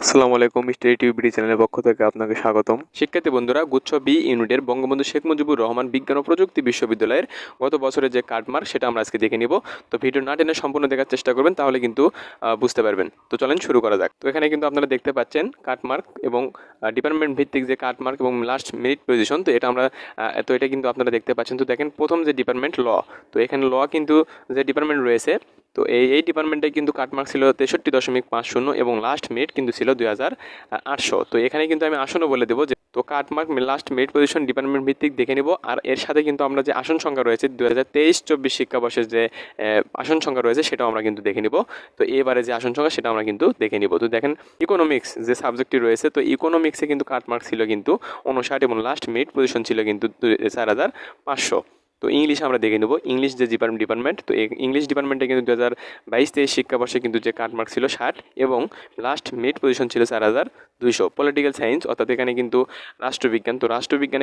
আসসালামু আলাইকুম, মিস্টার টিউবিডি চ্যানেলের পক্ষ থেকে আপনাকে স্বাগতম। শিক্ষার্থী বন্ধুরা, গুচ্ছ বি ইউনিটের বঙ্গবন্ধু শেখ মুজিবুর রহমান বিজ্ঞান ও প্রযুক্তি বিশ্ববিদ্যালয়ের গত বছরের যে কাটমার্ক সেটা আমরা আজকে দেখে নিব। তো ভিডিও না টেনে সম্পূর্ণ দেখার চেষ্টা করবেন, তাহলে কিন্তু বুঝতে পারবেন। তো চলেন শুরু করা যাক। তো এখানে কিন্তু আপনারা দেখতে পাচ্ছেন কাটমার্ক এবং ডিপার্টমেন্ট ভিত্তিক যে কাটমার্ক এবং লাস্ট মেরিট পজিশন। তো এটা কিন্তু আপনারা দেখতে পাচ্ছেন। তো দেখেন, প্রথম যে ডিপার্টমেন্ট ল, তো এখানে ল কিন্তু যে ডিপার্টমেন্ট রয়েছে, তো এই ডিপার্টমেন্টে কিন্তু কাটমার্ক ছিল 63.50 এবং লাস্ট মেরিট কিন্তু ছিল 2800। তো এখানে কিন্তু আমি আসনও বলে দেবো যে তো cut mark last merit position department ভিত্তিক দেখে নিব। আর এর সাথে কিন্তু আমরা যে আসন সংখ্যা রয়েছে 2023-24 শিক্ষাবর্ষের যে আসন সংখ্যা রয়েছে সেটাও আমরা কিন্তু দেখে নিব। তো এবারে যে আসন সংখ্যা সেটা আমরা কিন্তু দেখে নিব। তো দেখেন, ইকোনমিক্স যে সাবজেক্টটি রয়েছে, তো ইকোনমিক্সে কিন্তু কাটমার্ক ছিল কিন্তু 59 এবং লাস্ট মেরিট পজিশন ছিল কিন্তু 4500। তো ইংলিশ আমরা দেখে নেব। ইংলিশ যে ডিপার্টমেন্ট, তো ইংলিশ ডিপার্টমেন্টে কিন্তু 2022-23 শিক্ষাবর্ষে কিন্তু যে কাটমার্ক ছিল 60 এবং লাস্ট মেরিট পজিশন ছিল 4200। পলিটিক্যাল সায়েন্স, অর্থাৎ এখানে কিন্তু রাষ্ট্রবিজ্ঞান, তো রাষ্ট্রবিজ্ঞান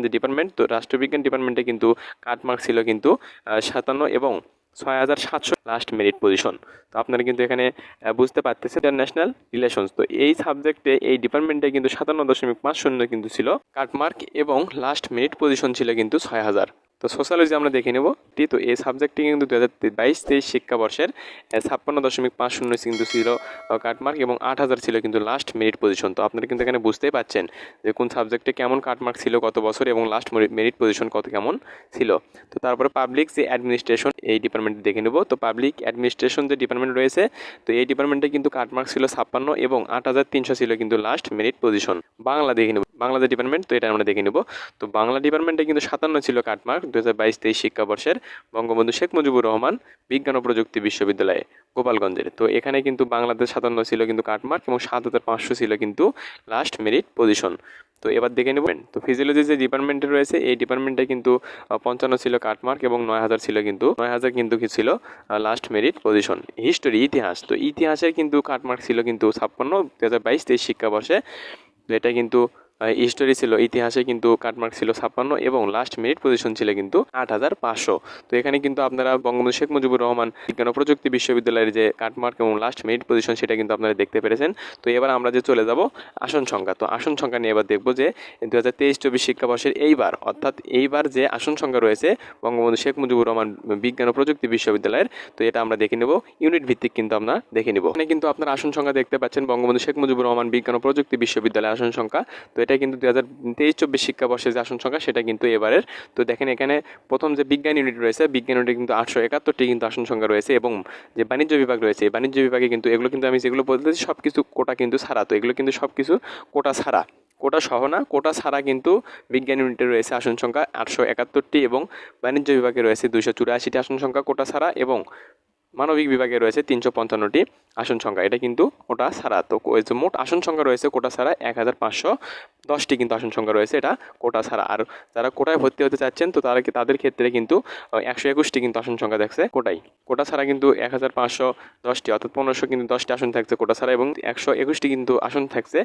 যে ডিপার্টমেন্ট, তো রাষ্ট্রবিজ্ঞান ডিপার্টমেন্টে কিন্তু কাটমার্ক ছিল কিন্তু 57 এবং 6700 লাস্ট মেরিট পজিশন। তো আপনারা কিন্তু এখানে বুঝতে পারতেছেন ইন্টারন্যাশনাল রিলেশনস, তো এই সাবজেক্টে এই ডিপার্টমেন্টে কিন্তু 57.50 কিন্তু ছিল কাটমার্ক এবং লাস্ট মেরিট পজিশন ছিল কিন্তু 6000। তো সোশ্যালজি আমরা দেখে নেব। তো এই সাবজেক্টটি কিন্তু 2022-23 শিক্ষাবর্ষের 56.50 কিন্তু ছিল কাটমার্ক এবং 8000 ছিল কিন্তু লাস্ট মেরিট পজিশন। তো আপনারা কিন্তু এখানে বুঝতেই পাচ্ছেন যে কোন সাবজেক্টে কেমন কাটমার্ক ছিল গত বছর এবং লাস্ট মেরিট পজিশন কত কেমন ছিল। তো তারপরে পাবলিক যে অ্যাডমিনিস্ট্রেশন, এই ডিপার্টমেন্টে দেখে নেব। তো পাবলিক অ্যাডমিনিস্ট্রেশন যে ডিপার্টমেন্ট রয়েছে, তো এই ডিপার্টমেন্টে কিন্তু কাটমার্ক ছিল 56 এবং 8300 ছিল কিন্তু লাস্ট মেরিট পজিশন। বাংলা দেখে নেব, বাংলা যে ডিপার্টমেন্ট, তো এটা আমরা দেখে নেব। তো বাংলা ডিপার্টমেন্টে কিন্তু 57 ছিল কাটমার্ক 2022-23 শিক্ষাবর্ষের বঙ্গবন্ধু শেখ মুজিবুর রহমান বিজ্ঞান ও প্রযুক্তি বিশ্ববিদ্যালয়ে গোপালগঞ্জের। তো এখানে কিন্তু বাংলাদেশ 57 ছিল কিন্তু কাটমার্ক এবং 7500 ছিল কিন্তু লাস্ট মেরিট পজিশন। তো এবার দেখে নেবেন, তো ফিজিওলজি যে ডিপার্টমেন্টে রয়েছে, এই ডিপার্টমেন্টে কিন্তু 55 ছিল কাটমার্ক এবং 9000 ছিল কিন্তু 9000 কিন্তু কি ছিল লাস্ট মেরিট পজিশন। হিস্টোরি, ইতিহাস, তো ইতিহাসের কিন্তু কাটমার্ক ছিল কিন্তু 56 2022-23 শিক্ষাবর্ষে। তো এটা কিন্তু হিস্টোরি ছিল, ইতিহাসে কিন্তু কাটমার্ক ছিল 56 এবং লাস্ট মেরিট পজিশন ছিল কিন্তু 8500। তো এখানে কিন্তু আপনারা বঙ্গবন্ধু শেখ মুজিবুর রহমান বিজ্ঞান ও প্রযুক্তি বিশ্ববিদ্যালয়ের যে কাটমার্ক এবং লাস্ট মেরিট পজিশন সেটা কিন্তু আপনারা দেখতে পেরেছেন। তো এবার আমরা যে চলে যাব আসন সংখ্যা, তো আসন সংখ্যা নিয়ে এবার দেখবো যে 2023-24 শিক্ষাবর্ষের এইবার যে আসন সংখ্যা রয়েছে বঙ্গবন্ধু শেখ মুজিবুর রহমান বিজ্ঞান ও প্রযুক্তি বিশ্ববিদ্যালয়ের, তো এটা আমরা দেখে নেব। ইউনিট ভিত্তিক কিন্তু আমরা দেখে নেব। এখানে কিন্তু আপনারা আসন সংখ্যা দেখতে পাচ্ছেন বঙ্গবন্ধু শেখ মুজিবুর রহমান বিজ্ঞান ও প্রযুক্তি বিশ্ববিদ্যালয়ের আসন সংখ্যা। তো এটা কিন্তু 2023-24 শিক্ষাবর্ষের যে আসন সংখ্যা সেটা কিন্তু এবারের। তো দেখেন, এখানে প্রথম যে বিজ্ঞান ইউনিট রয়েছে, বিজ্ঞান ইউনিটে কিন্তু 871টি কিন্তু আসন সংখ্যা রয়েছে এবং যে বাণিজ্য বিভাগ রয়েছে, এই বাণিজ্য বিভাগে কিন্তু এগুলো কিন্তু আমি যেগুলো বলতেছি সব কিছু কোটা কিন্তু ছাড়া। তো এগুলো কিন্তু সব কিছু কোটা ছাড়া, কোটা সহ না, কোটা ছাড়া কিন্তু বিজ্ঞান ইউনিটে রয়েছে আসন সংখ্যা 871টি এবং বাণিজ্য বিভাগে রয়েছে 284টি আসন সংখ্যা কোটা ছাড়া এবং মানবিক বিভাগে রয়েছে 355টি আসন সংখ্যা, এটা কিন্তু কোটা ছাড়া। তো মোট আসন সংখ্যা রয়েছে কোটা ছাড়া 1510টি কিন্তু আসন সংখ্যা রয়েছে, এটা কোটা ছাড়া। আর যারা কোটায় ভর্তি হতে চাচ্ছেন, তো তাদের ক্ষেত্রে কিন্তু 121টি কিন্তু আসন সংখ্যা থাকছে কোটা ছাড়া কিন্তু 1510টি, অর্থাৎ 1500 কিন্তু 10টি আসন থাকছে কোটা ছাড়া এবং 121টি কিন্তু আসন থাকছে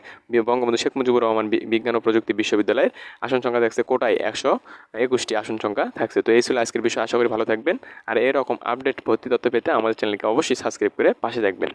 বঙ্গবন্ধু শেখ মুজিবুর রহমান বিজ্ঞান ও প্রযুক্তি বিশ্ববিদ্যালয়ের আসন সংখ্যা থাকছে কোটায় 121টি আসন সংখ্যা থাকছে। তো এই ছিল আজকের বিষয়, আশা করি ভালো থাকবেন। আর এরকম আপডেট ভর্তি তথ্য পেতে আমাদের চ্যানেলকে অবশ্যই সাবস্ক্রাইব করে পাশে থাকবেন।